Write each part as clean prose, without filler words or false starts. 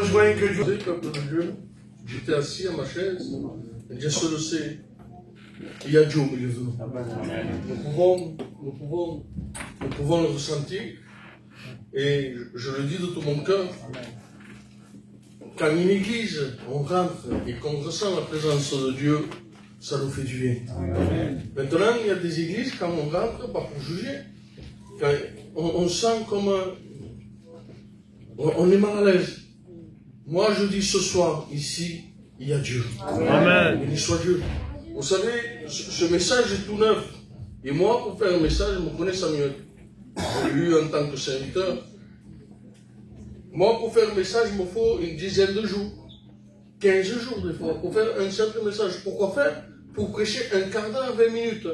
Je voyais que Dieu, peuple de Dieu, j'étais assis à ma chaise, et Dieu seul le sait. Il y a Dieu au milieu de nous. Nous pouvons le ressentir, et je le dis de tout mon cœur. Quand une église, on rentre et qu'on ressent la présence de Dieu, ça nous fait du bien. Maintenant, il y a des églises, quand on rentre, pas pour juger, quand on sent comme on est mal à l'aise. Moi, je dis ce soir, ici, il y a Dieu. Amen. Il soit Dieu. Vous savez, ce message est tout neuf. Et moi, pour faire un message, je me connais Samuel. J'ai eu en tant que serviteur. Moi, pour faire un message, il me faut une dizaine de jours. 15 jours, des fois, pour faire un simple message. Pourquoi faire? Pour prêcher un quart d'heure, 20 minutes.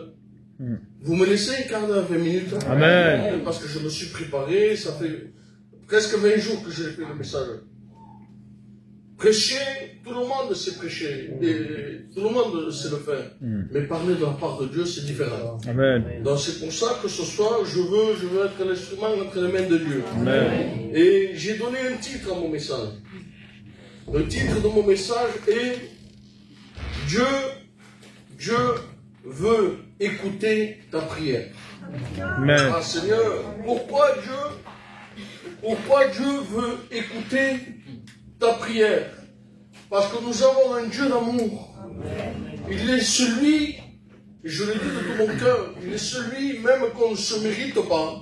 Vous me laissez un quart d'heure, 20 minutes. Amen. Parce que je me suis préparé, ça fait presque 20 jours que j'ai fait le message. Prêcher, tout le monde sait prêcher, et tout le monde sait le faire. Mais parler de la part de Dieu, c'est différent. Amen. Donc c'est pour ça que ce soir, je veux être l'instrument entre les mains de Dieu. Amen. Et j'ai donné un titre à mon message. Le titre de mon message est Dieu veut écouter ta prière. Amen. Ah Seigneur, pourquoi Dieu veut écouter ta prière? Parce que nous avons un Dieu d'amour. Il est celui, je le dis de tout mon cœur, il est celui même qu'on ne se mérite pas.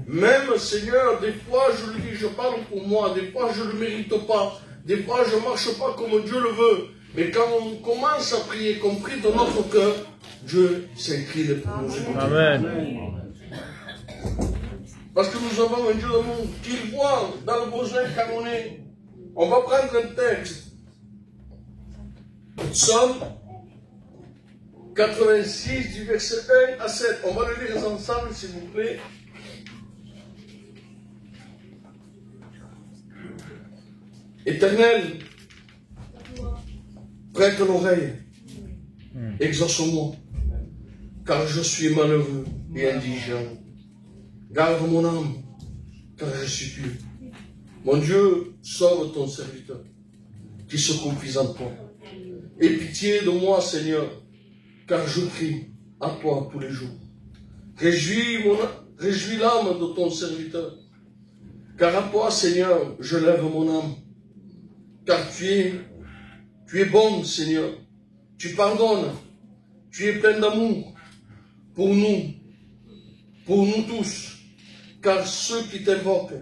Même Seigneur, des fois je le dis, je parle pour moi, des fois je ne le mérite pas, des fois je ne marche pas comme Dieu le veut. Mais quand on commence à prier, compris dans notre cœur, Dieu s'incline pour nous écouter. Amen. Parce que nous avons un Dieu d'amour qui voit dans le besoin quand on est. On va prendre un texte. Psaume 86 du verset 1 à 7. On va le lire ensemble, s'il vous plaît. Éternel, prête l'oreille, exauce-moi, car je suis malheureux et indigent. Garde mon âme, car je suis pieux. Mon Dieu, sauve ton serviteur, qui se confie en toi. Aie pitié de moi, Seigneur, car je crie à toi tous les jours. Réjouis l'âme de ton serviteur, car à toi, Seigneur, je lève mon âme. Car tu es bon, Seigneur. Tu pardonnes. Tu es plein d'amour pour nous tous. Car ceux qui t'invoquent,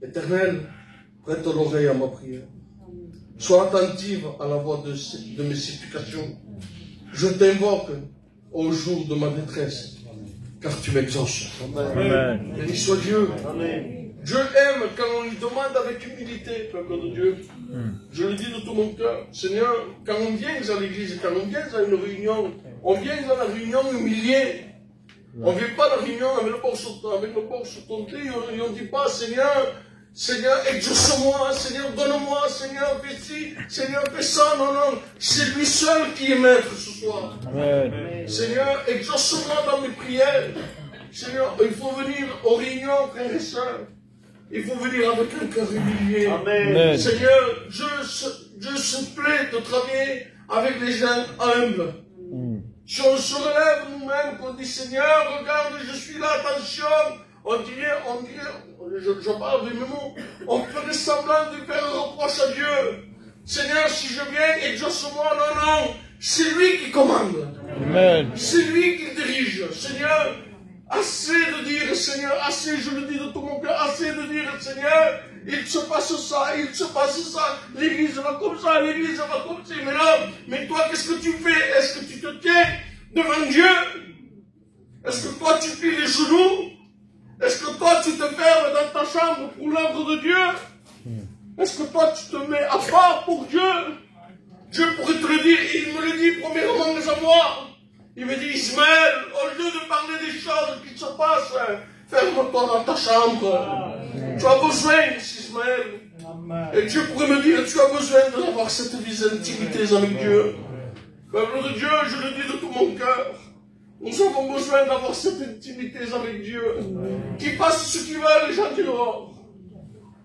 Éternel, prête l'oreille à ma prière. Sois attentive à la voix de mes supplications. Je t'invoque au jour de ma détresse, car tu m'exauces. Amen. Béni soit Dieu. Dieu aime quand on lui demande avec humilité, peuple de Dieu. Je le dis de tout mon cœur. Seigneur, quand on vient à l'église, quand on vient à une réunion, on vient à la réunion humilié. On ne vient pas à la réunion avec le bord sur ton thé et on ne dit pas, Seigneur, exauce-moi, Seigneur, donne-moi, Seigneur, fais ci, Seigneur, fais ça. Non, non, c'est lui seul qui est maître ce soir. Amen. Seigneur, exauce-moi dans mes prières. Seigneur, il faut venir aux réunions, frères et sœurs. Il faut venir avec un cœur humilié. Amen. Seigneur, Dieu se plaît de travailler avec les gens humbles. Si on se relève nous-mêmes, qu'on dit Seigneur, regarde, je suis là, attention, on dirait, je parle de mes mots, on ferait semblant de faire un reproche à Dieu. Seigneur, si je viens, exauce-moi, non, c'est lui qui commande. Amen. C'est lui qui dirige. Seigneur, assez de dire, Seigneur, assez, je le dis de tout mon cœur, assez de dire, Seigneur, il se passe ça, l'église va comme ça, l'église va comme ça, mais non, mais toi, qu'est-ce que tu fais? Est-ce que tu te tiens devant Dieu? Est-ce que toi, tu plies les genoux? Est-ce que toi, tu te fermes dans ta chambre pour l'œuvre de Dieu? Est-ce que toi, tu te mets à part pour Dieu? Dieu pourrait te le dire, il me le dit premièrement à moi. Il me dit, Ismaël, au lieu de parler des choses qui se passent, ferme-toi dans ta chambre. Tu as besoin, Ismaël. Et Dieu pourrait me dire, tu as besoin d'avoir cette intimité avec Dieu. Peuple de Dieu, je le dis de tout mon cœur. Nous avons besoin d'avoir cette intimité avec Dieu. Qui fasse ce qu'il veut, les gens du dehors.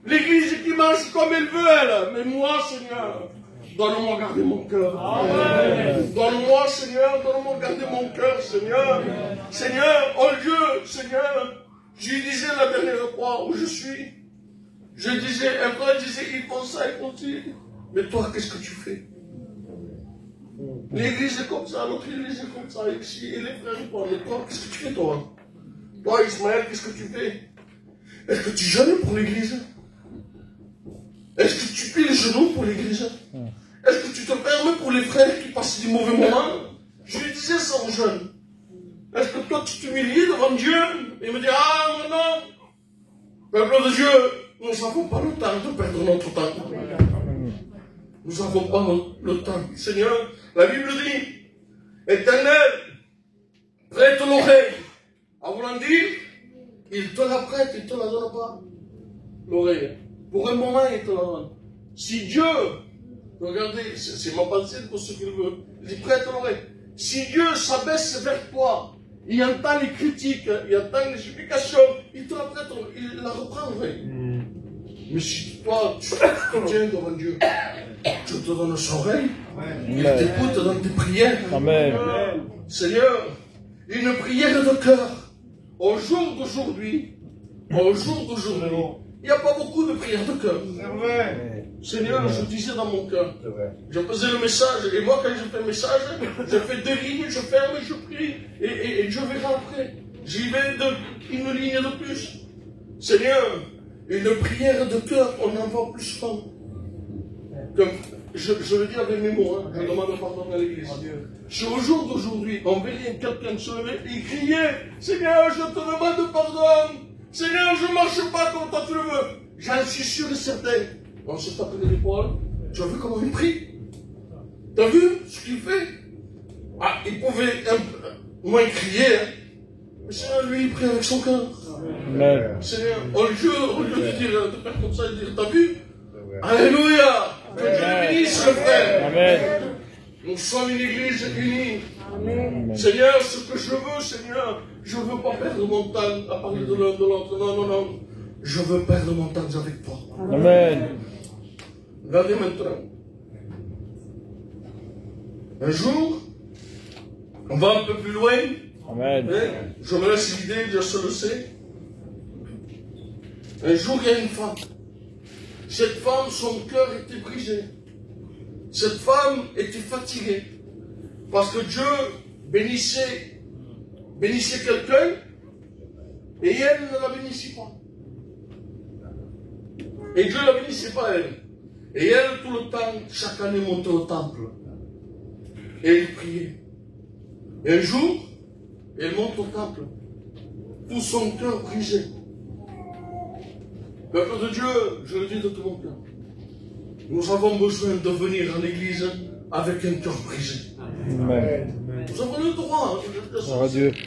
L'église qui marche comme elle veut, elle. Mais moi, Seigneur, donne-moi garder mon cœur. Donne-moi, Seigneur, donne-moi garder mon cœur, Seigneur. Seigneur, oh Dieu, Seigneur, je disais la dernière fois où je suis, je disais, un frère disait, ils font ça, ils font ci. Mais toi, qu'est-ce que tu fais? L'église est comme ça, l'autre église est comme ça, ici, et les frères, ils parlent. Mais toi, qu'est-ce que tu fais, toi? Toi, Ismaël, qu'est-ce que tu fais? Est-ce que tu jeûnes pour l'église? Est-ce que tu plies les genoux pour l'église? Est-ce que tu te permets pour les frères qui passent des mauvais moments? Je lui disais ça aux jeunes. Est-ce que toi tu t'humilies devant Dieu? Et il me dit, ah non, peuple de Dieu, nous n'avons pas le temps de perdre notre temps. Nous n'avons pas le temps. Seigneur, la Bible dit, Éternel, prête l'oreille. À voulant dire, il te la prête, il ne te la donne pas. L'oreille. Pour un moment, il te la donne. Si Dieu, regardez, c'est ma pensée pour ce qu'il veut, il dit prête l'oreille. Si Dieu s'abaisse vers toi, il entend les critiques, il entend les supplications, il te la prête, il la reprend l'oreille. Mais si toi, tu tiens devant Dieu, tu te donnes son oreille, il t'écoute dans tes prières. Amen. Seigneur, une prière de cœur, au jour d'aujourd'hui, il n'y a pas beaucoup de prières de cœur. Seigneur, je disais dans mon cœur, je faisais le message, et moi quand je fais le message, je fais 2 lignes, je ferme, je prie, et je verrai après. J'y vais une ligne de plus. Seigneur, une prière de cœur, on en voit plus souvent. Comme je le dis avec mes mots, hein, je demande pardon à l'église. Si au jour d'aujourd'hui, on verrait quelqu'un se lever et crier, Seigneur, je te demande pardon. Seigneur, je ne marche pas comme toi tu le veux. J'en suis sûr et certain. On se tape l'épaule. Tu as vu comment il prie? Tu as vu ce qu'il fait? Ah, il pouvait moins crier. Hein. Mais Seigneur, lui, il prie avec son cœur. Seigneur, au lieu de dire, de faire comme ça et de dire, t'as vu? Alléluia! Que Dieu bénisse le frère. Amen. Nous sommes une église unie. Amen. Seigneur, ce que je veux, Seigneur, je ne veux pas perdre mon temps à parler de l'un de l'autre. Non, non, non. Je veux perdre mon temps avec toi. Amen. Regardez maintenant. Un jour, on va un peu plus loin. Amen. Je me laisse l'idée, Dieu se le sait. Un jour, il y a une femme. Cette femme, son cœur était brisé. Cette femme était fatiguée. Parce que Dieu bénissait quelqu'un et elle ne la bénissait pas. Et Dieu ne la bénissait pas elle. Et elle, tout le temps, chaque année, montait au temple. Et elle priait. Et un jour, elle monte au temple. Tout son cœur brisé. Peuple de Dieu, je le dis de tout mon cœur. Nous avons besoin de venir en église avec un cœur brisé. Amen. Nous avons le droit.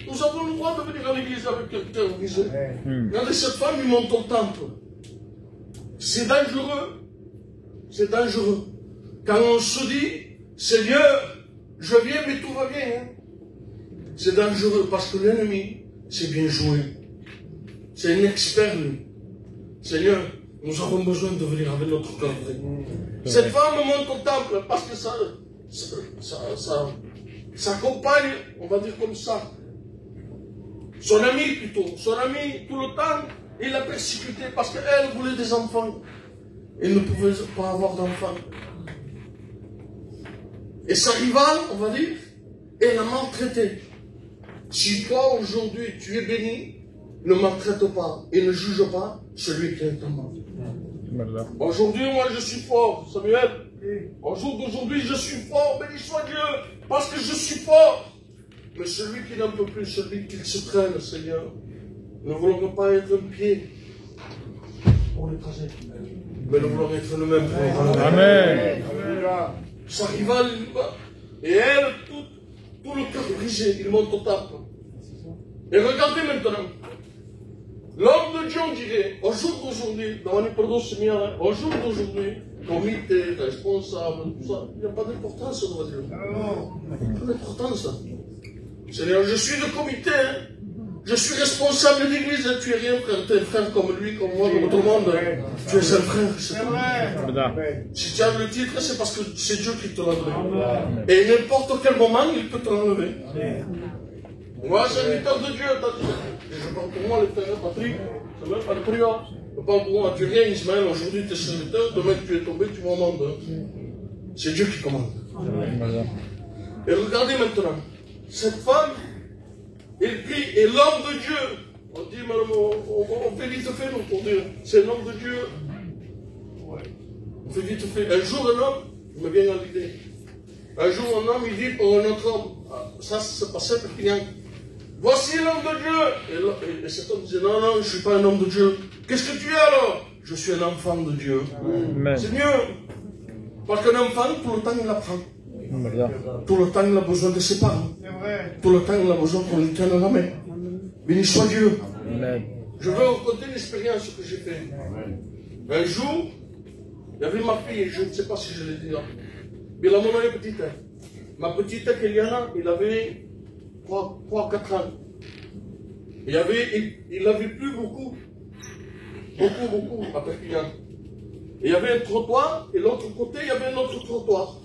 Nous avons le droit de venir en église avec un cœur brisé. Regardez, cette femme, il monte au temple. C'est dangereux. C'est dangereux. Quand on se dit, Seigneur, je viens, mais tout va bien. Hein? C'est dangereux parce que l'ennemi, c'est bien joué. C'est un expert, lui. Seigneur, nous avons besoin de venir avec notre cœur vrai. Cette femme monte au temple parce que sa compagne, on va dire comme ça, son ami plutôt, son ami tout le temps, il l'a persécuté parce qu'elle voulait des enfants. Elle ne pouvait pas avoir d'enfants. Et sa rivale, on va dire, elle l'a maltraité. Si toi aujourd'hui tu es béni, ne maltraite pas et ne juge pas celui qui est en moi. Aujourd'hui, moi je suis fort, Samuel. Au jour d'aujourd'hui, je suis fort, béni soit Dieu, parce que je suis fort. Mais celui qui n'en peut plus, celui qui se traîne, Seigneur, ne voulons pas être un pied pour l'écraser, mais nous voulons être le même. Amen. Sa rivale, et elle, tout le cœur brisé, il monte au temple. Et regardez maintenant. L'homme de Dieu, on dirait, au jour d'aujourd'hui, au jour d'aujourd'hui, comité, responsable, tout ça, il n'y a pas d'importance, on va dire. Il n'y a pas d'importance. Seigneur, je suis le comité, hein. Je suis responsable de l'église, tu es rien, frère. Tu es un frère comme lui, comme moi, comme tout le monde. Tu es un frère, c'est tout. Si tu as le titre, c'est parce que c'est Dieu qui te l'a donné. Et n'importe quel moment, il peut te l'enlever. Moi, serviteur de Dieu. Et je parle pour moi, le frère Patrick. C'est même pas le prière. Je parle pour moi, tu viens, Ismaël, aujourd'hui tu es serviteur, demain tu es tombé, tu m'emmandes. C'est Dieu qui commande. Et regardez maintenant, cette femme, elle prie, et l'homme de Dieu, on dit, on fait vite fait, nous, pour dire, c'est l'homme de Dieu. On fait vite fait. Un jour, un homme, je me viens à l'idée. Un jour, un homme, il dit pour un autre homme, ça c'est passé pour client. Voici l'homme de Dieu. Et cet homme disait, non, non, je ne suis pas un homme de Dieu. Qu'est-ce que tu es alors? Je suis un enfant de Dieu. C'est mieux. Parce qu'un enfant, tout le temps, il apprend. Tout le temps, il a besoin de ses parents. Tout le temps, il a besoin qu'on lui tienne la main. Béni soit Dieu. Je veux raconter l'expérience que j'ai faite. Un jour, il y avait ma fille, je ne sais pas si je l'ai dit là. Mais la maman est petite. Ma petite Kéliana, il avait 3 ou 4 ans. Il avait plus beaucoup. Beaucoup, après Kéliana. Il y avait un trottoir, et l'autre côté, il y avait un autre trottoir.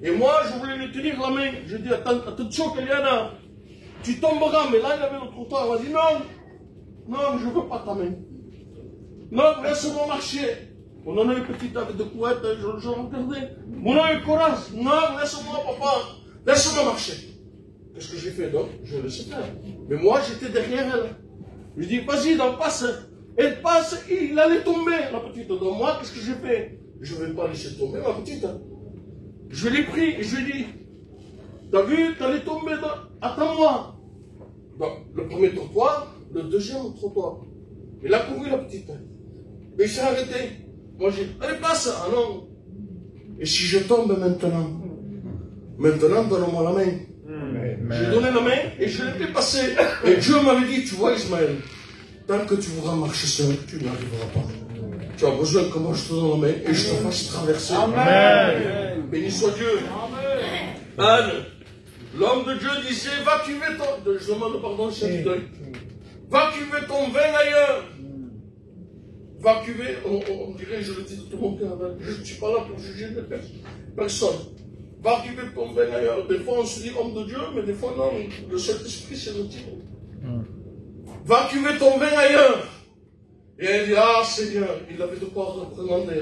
Et moi, je voulais lui tenir la main. Je dis, attention, Kéliana, tu tomberas. Mais là, il y avait le trottoir. Elle m'a dit, non, je ne veux pas ta main. Non, laisse-moi marcher. On en a une petite avec de couettes, je regardais. On a une courage. Non, laisse-moi, papa. Laisse-moi marcher. Qu'est-ce que j'ai fait donc? Je le sais faire. Mais moi, j'étais derrière elle. Je dis, vas-y, passe. Elle passe, il allait tomber, la petite. Donc moi, qu'est-ce que j'ai fait? Je ne vais pas laisser tomber ma petite. Je l'ai pris et je lui ai dit, t'as vu, t'allais tomber, attends-moi. Donc, le premier trottoir, le deuxième trottoir. Il a couru la petite. Et il s'est arrêté. Moi, j'ai dit, allez, passe. Ah non. Et si je tombe maintenant, donne-moi la main. J'ai donné la main et je l'ai fait passer. Et Dieu m'avait dit, tu vois, Ismaël, tant que tu voudras marcher seul, tu n'y arriveras pas. Tu as besoin que moi je te donne la main et je te fasse traverser. Amen. Béni soit Dieu. Amen. Anne, l'homme de Dieu disait, va cuver ton... Je demande pardon, c'est deuil. Va cuver ton vin ailleurs. Va cuver, on dirait, je le dis de tout mon cœur, je ne suis pas là pour juger personne. Va cuver ton vin ailleurs. Des fois on se dit homme de Dieu, mais des fois non, le Saint-Esprit c'est le type. Va cuver ton vin ailleurs. Et elle dit, ah Seigneur, il avait de quoi représenter.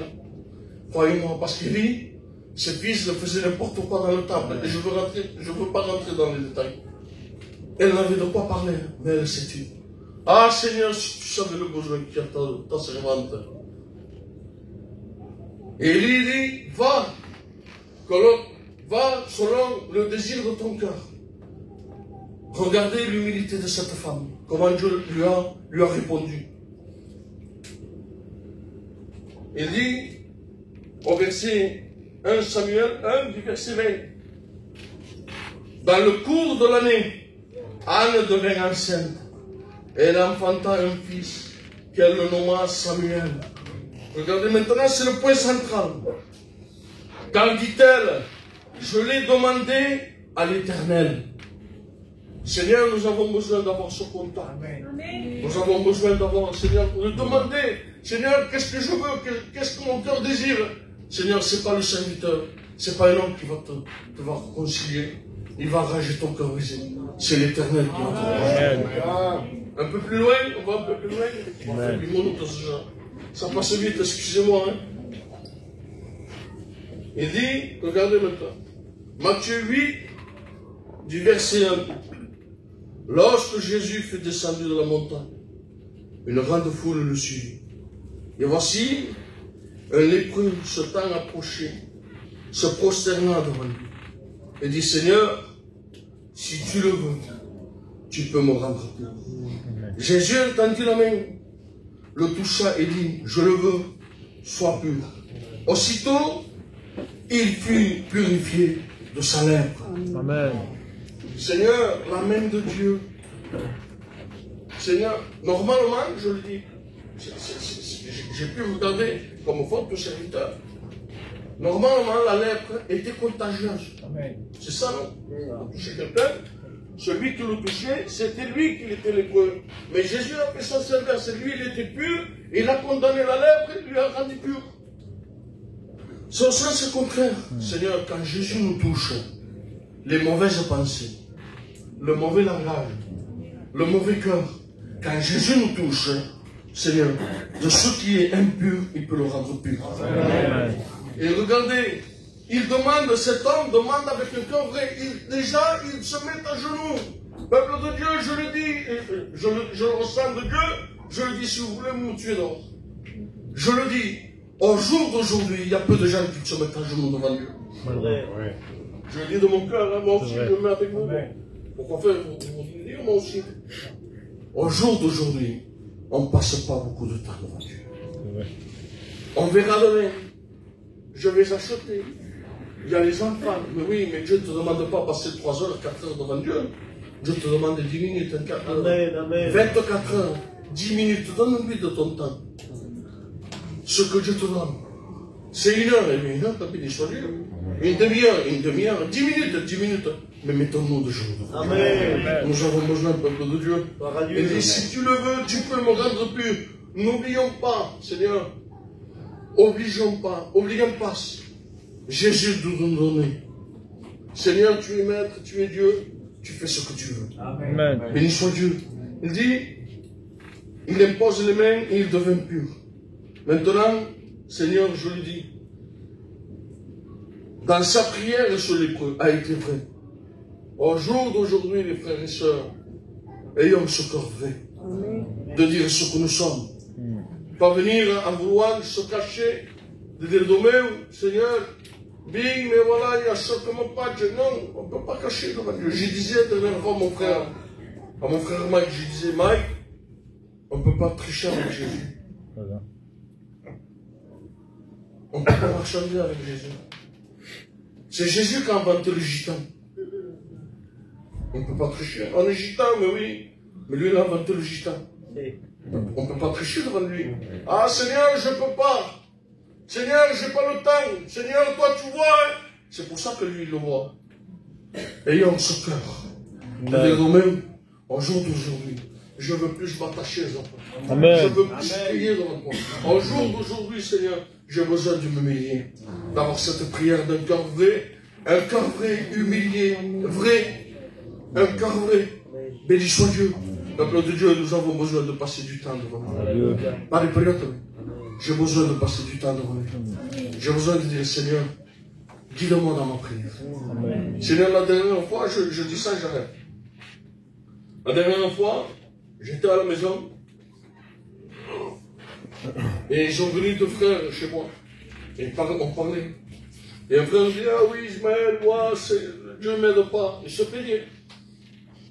Croyez-moi, parce qu'il dit, ses fils faisaient n'importe quoi dans le temple. Et je ne veux pas rentrer dans les détails. Elle n'avait de quoi parler, mais elle s'est tue. Ah Seigneur, si tu savais le besoin qu'il y a ta servante. Et il dit, va selon le désir de ton cœur. Regardez l'humilité de cette femme, comment Dieu lui a répondu. Il dit, au verset 1 Samuel 1 du verset 20, dans le cours de l'année, Anne devint enceinte. Elle enfanta un fils qu'elle le nomma Samuel. Regardez maintenant, c'est le point central. Quand dit-elle, je l'ai demandé à l'Éternel. Seigneur, nous avons besoin d'avoir ce contact. Nous avons besoin d'avoir, Seigneur, de demander, Seigneur, qu'est-ce que je veux, qu'est-ce que mon cœur désire. Seigneur, ce n'est pas le serviteur, ce n'est pas un homme qui va te va réconcilier. Il va arranger ton cœur brisé. C'est l'Éternel qui va te arranger. Un peu plus loin, on va un peu plus loin. On va faire du monde dans ce genre. Ça passe vite, excusez-moi. Il dit, regardez maintenant, Matthieu 8, du verset 1. Lorsque Jésus fut descendu de la montagne, une grande foule le suivit. Et voici, un lépreux se tint approché, se prosterna devant lui, et dit, Seigneur, si tu le veux, tu peux me rendre pur. Jésus tendit la main, le toucha et dit, je le veux, sois pur. Aussitôt, il fut purifié de sa lèpre. Amen. Seigneur, la main de Dieu. Seigneur, normalement, je le dis, j'ai pu regarder comme votre serviteur. Normalement, la lèpre était contagieuse. C'est ça, non? Chez quelqu'un, Celui qui le touchait, c'était lui qui était lépreux. Mais Jésus a fait son service. Lui, il était pur. Il a condamné la lèpre et lui a rendu pur. Son sens, c'est contraire. Seigneur, quand Jésus nous touche, les mauvaises pensées, le mauvais langage, le mauvais cœur, quand Jésus nous touche, Seigneur, de ce qui est impur, il peut le rendre pur. Amen. Et regardez, il demande, cet homme demande avec un cœur vrai. Déjà, il se met à genoux. Peuple de Dieu, je le dis, je le ressens de Dieu, je le dis, si vous voulez me tuer d'or. Je le dis, au jour d'aujourd'hui, il y a peu de gens qui se mettent à genoux devant Dieu. Ouais. Je le dis de mon cœur, hein, moi aussi, je me mets avec vous. Pourquoi faire, vous dire, moi aussi. Au jour d'aujourd'hui, on ne passe pas beaucoup de temps devant Dieu. On verra demain. Je vais acheter. Il y a les enfants. Mais oui, mais Dieu ne te demande pas de passer 3 heures, 4 heures devant Dieu. Dieu te demande 10 minutes, 4 heures, 24 heures, 10 minutes. Donne-lui de ton temps. Ce que Dieu te donne. C'est 1 heure, et 1 heure, t'as béni soit Dieu. Une demi-heure, 10 minutes. Mais mettons-nous de genoux. Amen. Nous avons besoin, peuple de Dieu. Et dit, si tu le veux, tu peux me rendre pur. N'oublions pas, Seigneur. Oublions pas. Jésus nous donner. Seigneur, tu es maître, tu es Dieu. Tu fais ce que tu veux. Amen. Béni soit Dieu. Il dit, il impose les mains et il devient pur. Maintenant, Seigneur, je lui dis, dans sa prière, ce lépreux a été vrai. Au jour d'aujourd'hui, les frères et sœurs, ayons ce cœur vrai, de dire ce que nous sommes. Pas venir en vouloir se cacher, de dire demain, Seigneur, mais voilà, il y a ce que mon pas Dieu. Non, on ne peut pas cacher devant Dieu. Je disais la dernière fois à mon frère Mike, je disais, Mike, on ne peut pas tricher avec Jésus. On ne peut pas marchander avec Jésus. C'est Jésus qui a inventé le gitan. On ne peut pas tricher. On est gitan, mais oui. Mais lui, il a inventé le gitan. On ne peut pas tricher devant lui. Ah, Seigneur, je ne peux pas. Seigneur, je n'ai pas le temps. Seigneur, toi, tu vois. C'est pour ça que lui, il le voit. Ayons ce cœur. De dire nous-mêmes, au jour d'aujourd'hui, je ne veux plus m'attacher aux enfants. Je veux plus prier devant toi. Au jour d'aujourd'hui, Seigneur, j'ai besoin de m'humilier. D'avoir cette prière d'un cœur vrai. Un cœur vrai, humilié, vrai. Un cœur vrai. Béni soit Dieu. Peuple de Dieu, nous avons besoin de passer du temps devant lui. Pas de période. J'ai besoin de passer du temps devant lui. J'ai besoin de dire, Seigneur, guide-moi dans ma prière. Amen. Seigneur, la dernière fois, je dis ça, j'arrête. La dernière fois, j'étais à la maison. Et ils sont venus 2 frères chez moi. Et on parlait. Et un frère me dit, ah oui, Ismaël, moi, Dieu ne m'aide pas. Il se plaignait.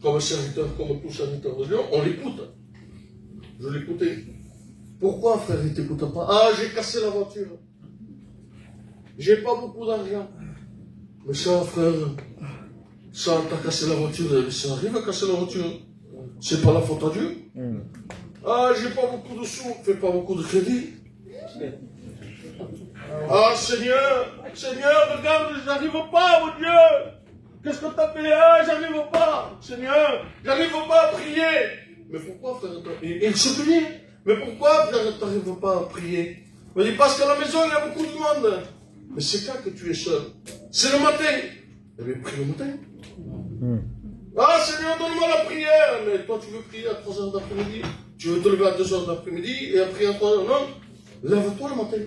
Comme serviteur, comme tout serviteur de Dieu, on l'écoute. Je l'écoutais. Pourquoi, frère, il ne t'écoute pas? Ah, j'ai cassé la voiture. J'ai pas beaucoup d'argent. Mais ça, frère, ça, t'as cassé la voiture, ça arrive à casser la voiture. C'est pas la faute à Dieu. Ah, j'ai pas beaucoup de sous, fais pas beaucoup de crédit. Ah, Seigneur, regarde, j'arrive pas, mon Dieu. Qu'est-ce que t'as fait? Ah, j'arrive pas. Seigneur, j'arrive pas à prier. Mais pourquoi, frère? Il se plaignait. Mais pourquoi, frère, t'arrives pas à prier? Il me dit, parce qu'à la maison, il y a beaucoup de monde. Mais c'est quand que tu es seul? C'est le matin. Eh bien, prie le matin. Ah, Seigneur, donne-moi la prière. Mais toi, tu veux prier à 3 heures d'après-midi. Tu veux te lever à 2 heures d'après-midi et après à 3 heures. Non, lève-toi le matin.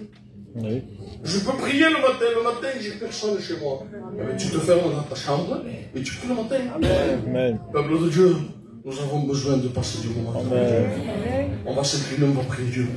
Oui. Je peux prier le matin, j'ai personne chez moi. Mais tu te fermes dans ta chambre et tu pries le matin. Amen. Peuple de Dieu, nous avons besoin de passer du moment. Amen. On va s'incliner, on va prier Dieu.